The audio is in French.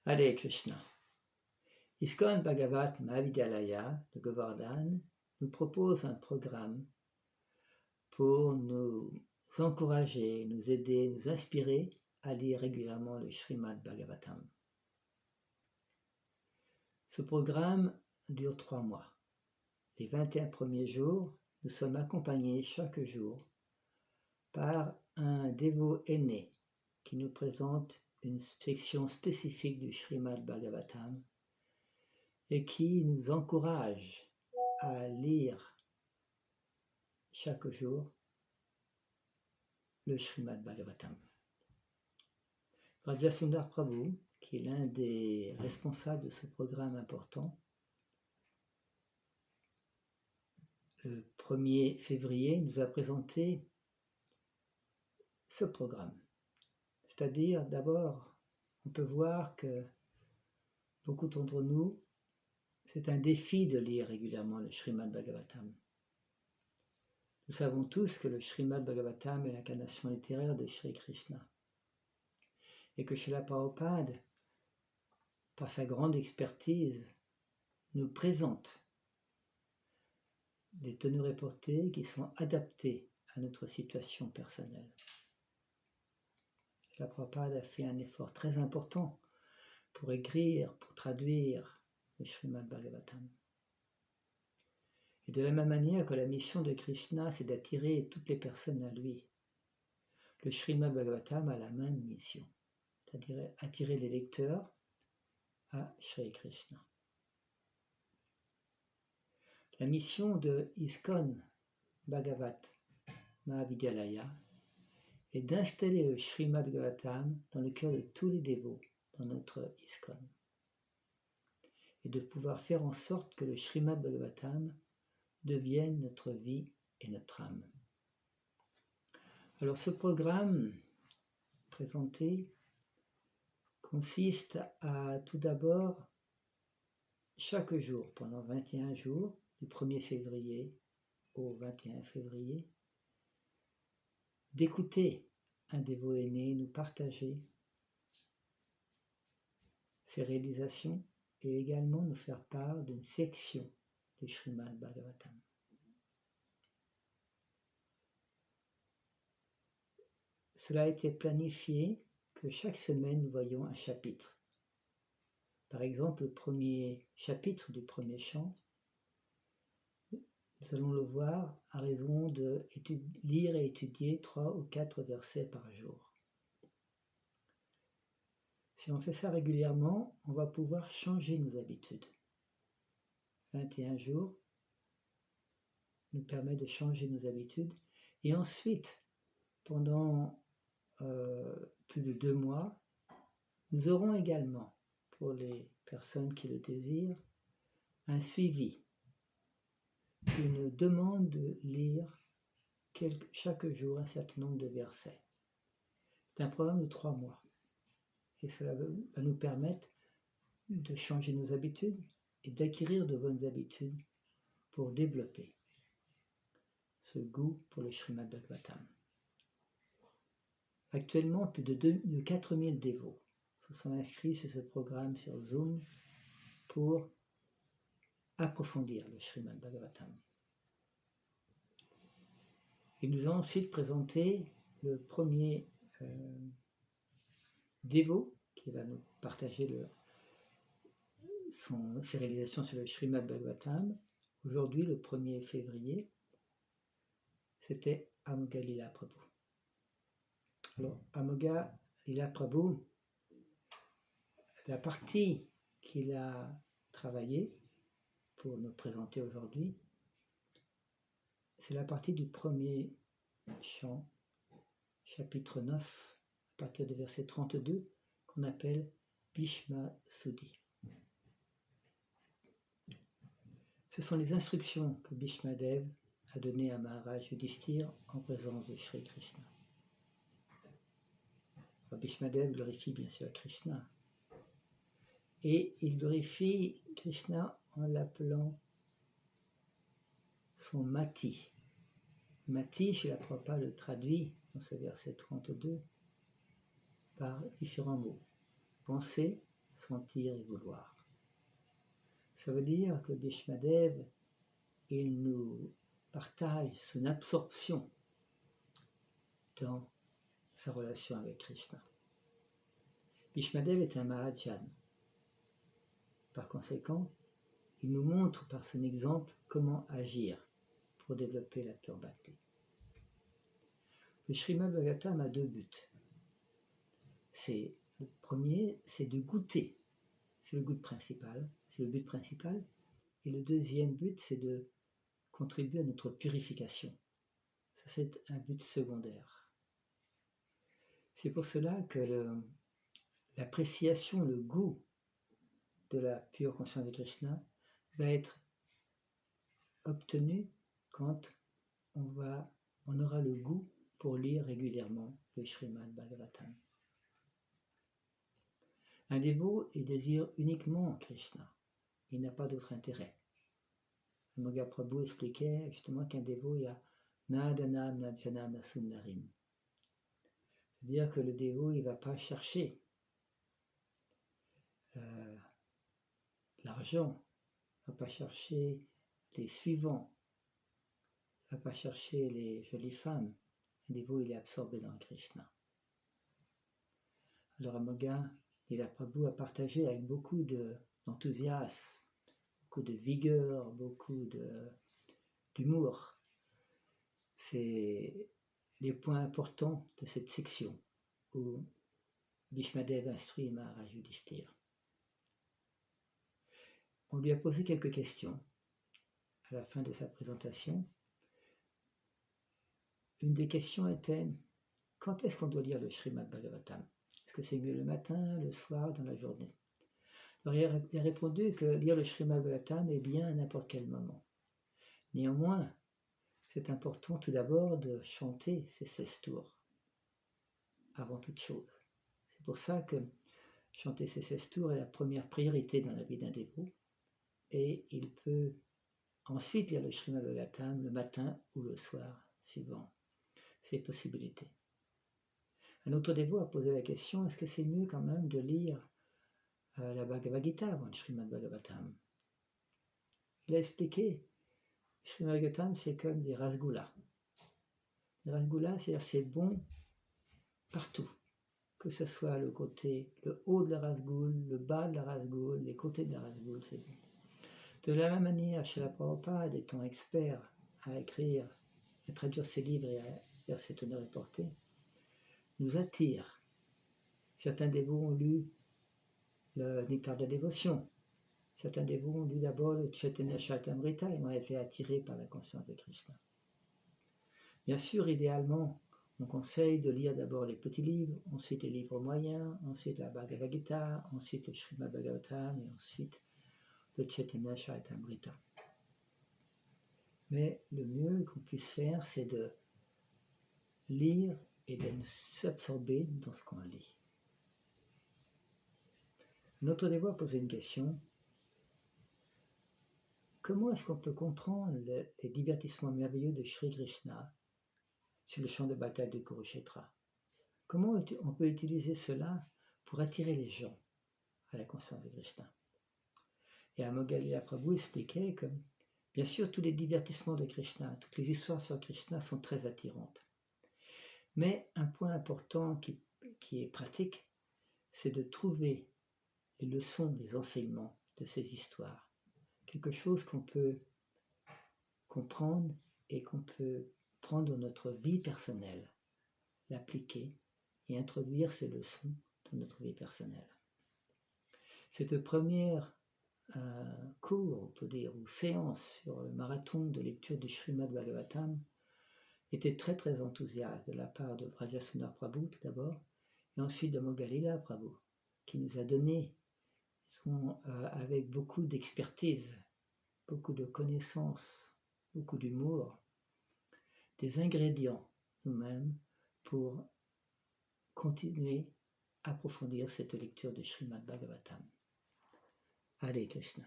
Hare Krishna. ISKCON Bhagavat Mahavidyalaya de Govardhan nous propose un programme pour nous encourager, nous aider, nous inspirer à lire régulièrement le Srimad Bhagavatam. Ce programme dure 3 mois. Les 21 premiers jours, nous sommes accompagnés chaque jour par un dévot aîné qui nous présente une section spécifique du Srimad Bhagavatam et qui nous encourage à lire chaque jour le Srimad Bhagavatam. Rajasundar Prabhu, qui est l'un des responsables de ce programme important, le 1er février, nous a présenté ce programme. C'est-à-dire, d'abord, on peut voir que beaucoup d'entre nous, c'est un défi de lire régulièrement le Srimad Bhagavatam. Nous savons tous que le Srimad Bhagavatam est l'incarnation littéraire de Shri Krishna. Et que Srila Prabhupada, par sa grande expertise, nous présente des tenues reportées qui sont adaptées à notre situation personnelle. Srila Prabhupada a fait un effort très important pour écrire, pour traduire le Srimad Bhagavatam. Et de la même manière que la mission de Krishna, c'est d'attirer toutes les personnes à lui, le Srimad Bhagavatam a la même mission, c'est-à-dire attirer les lecteurs à Shri Krishna. La mission de ISKCON Bhagavat Mahavidyalaya est d'installer le Srimad Bhagavatam dans le cœur de tous les dévots dans notre ISKCON et de pouvoir faire en sorte que le Srimad Bhagavatam devienne notre vie et notre âme. Alors ce programme présenté consiste à tout d'abord, chaque jour, pendant 21 jours, du 1er février au 21 février, d'écouter un dévot aîné nous partager ses réalisations et également nous faire part d'une section du Srimad Bhagavatam. Cela a été planifié que chaque semaine nous voyons un chapitre. Par exemple, le premier chapitre du premier chant, nous allons le voir à raison de lire et étudier 3 ou 4 versets par jour. Si on fait ça régulièrement, on va pouvoir changer nos habitudes. 21 jours nous permet de changer nos habitudes. Et ensuite, pendant plus de 2 mois, nous aurons également, pour les personnes qui le désirent, un suivi, une demande de lire chaque jour un certain nombre de versets. C'est un programme de 3 mois. Et cela va nous permettre de changer nos habitudes et d'acquérir de bonnes habitudes pour développer ce goût pour le Srimad Bhagavatam. Actuellement, plus de 4000 dévots se sont inscrits sur ce programme sur Zoom pour approfondir le Srimad Bhagavatam. Et nous allons ensuite présenter le premier dévot qui va nous partager ses réalisations sur le Srimad Bhagavatam. Aujourd'hui, le 1er février, c'était Amoga Lila Prabhu. Alors, Amoga Lila Prabhu, la partie qu'il a travaillée pour nous présenter aujourd'hui, c'est la partie du premier chant, chapitre 9, à partir du verset 32, qu'on appelle Bhishma Sudhi. Ce sont les instructions que Bhishma Dev a données à Maharaj Yudhishthira en présence de Shri Krishna. Alors, Bhishma Dev glorifie bien sûr Krishna. Et il glorifie Krishna en l'appelant son Mati. Mati, Srila Prabhupada le traduit dans ce verset 32 par différents mots. Pensée, sentir et vouloir. Ça veut dire que Bhishmadev, il nous partage son absorption dans sa relation avec Krishna. Bhishmadev est un Mahajan. Par conséquent, il nous montre par son exemple comment agir pour développer la pure bhakti. Le Srimad Bhagavatam a deux buts. Le premier, c'est de goûter. C'est le but principal. Et le deuxième but, c'est de contribuer à notre purification. Ça, c'est un but secondaire. C'est pour cela que l'appréciation, le goût de la pure conscience de Krishna va être obtenu quand on aura le goût pour lire régulièrement le Srimad Bhagavatam. Un dévot, il désire uniquement Krishna. Il n'a pas d'autre intérêt. Mahaprabhu expliquait justement qu'un dévot, il y a Nadanam Nadjanam Nasundarim. C'est-à-dire que le dévot, il ne va pas chercher l'argent, il ne va pas chercher les suivants, il ne va pas chercher les jolies femmes. Un dévot, il est absorbé dans Krishna. Alors Amoga, Mahaprabhu a partagé avec beaucoup d'enthousiasme, beaucoup de vigueur, beaucoup d'humour. C'est les points importants de cette section où Bhishmadev instruit Maharaj Yudhishthira. On lui a posé quelques questions à la fin de sa présentation. Une des questions était: quand est-ce qu'on doit lire le Srimad Bhagavatam? Est-ce que c'est mieux le matin, le soir, dans la journée? Alors il a répondu que lire le Srimad Bhagavatam est bien à n'importe quel moment. Néanmoins, c'est important tout d'abord de chanter ces 16 tours, avant toute chose. C'est pour ça que chanter ces 16 tours est la première priorité dans la vie d'un dévot, et il peut ensuite lire le Srimad Bhagavatam le matin ou le soir, suivant ses possibilités. Un autre dévot a posé la question: est-ce que c'est mieux quand même de lire la Bhagavad Gita avant le Srimad Bhagavatam? Il a expliqué: le Srimad Bhagavatam, c'est comme des rasgoulas. Les rasgoulas, c'est-à-dire c'est bon partout, que ce soit le haut de la rasgoule, le bas de la rasgoule, les côtés de la rasgoule, c'est bon. De la même manière, Srila Prabhupada, étant expert à écrire, à traduire ses livres et à faire ses teneurs et portées, nous attire. Certains dévots ont lu le Nectar de la dévotion. Certains dévots ont lu d'abord le Chaitanya Charitamrita et ont été attirés par la conscience de Krishna. Bien sûr, idéalement, on conseille de lire d'abord les petits livres, ensuite les livres moyens, ensuite la Bhagavad Gita, ensuite le Srimad Bhagavatam et ensuite le Chaitanya Charitamrita. Mais le mieux qu'on puisse faire, c'est de lire et de s'absorber dans ce qu'on lit. Notre dévot a posé une question: comment est-ce qu'on peut comprendre les divertissements merveilleux de Sri Krishna sur le champ de bataille de Kurukshetra? Comment on peut utiliser cela pour attirer les gens à la conscience de Krishna? Et Amoga Prabhu expliquait que, bien sûr, tous les divertissements de Krishna, toutes les histoires sur Krishna sont très attirantes. Mais un point important qui est pratique, c'est de trouver les leçons, les enseignements de ces histoires. Quelque chose qu'on peut comprendre et qu'on peut prendre dans notre vie personnelle, l'appliquer et introduire ces leçons dans notre vie personnelle. Cette première cours, on peut dire, ou séance sur le marathon de lecture du Srimad Bhagavatam était très très enthousiaste de la part de Vrajasundar Prabhu tout d'abord, et ensuite de Mogalila Prabhu, qui nous a donné, avec beaucoup d'expertise, beaucoup de connaissances, beaucoup d'humour, des ingrédients nous-mêmes pour continuer à approfondir cette lecture du Srimad Bhagavatam. Hare Krishna.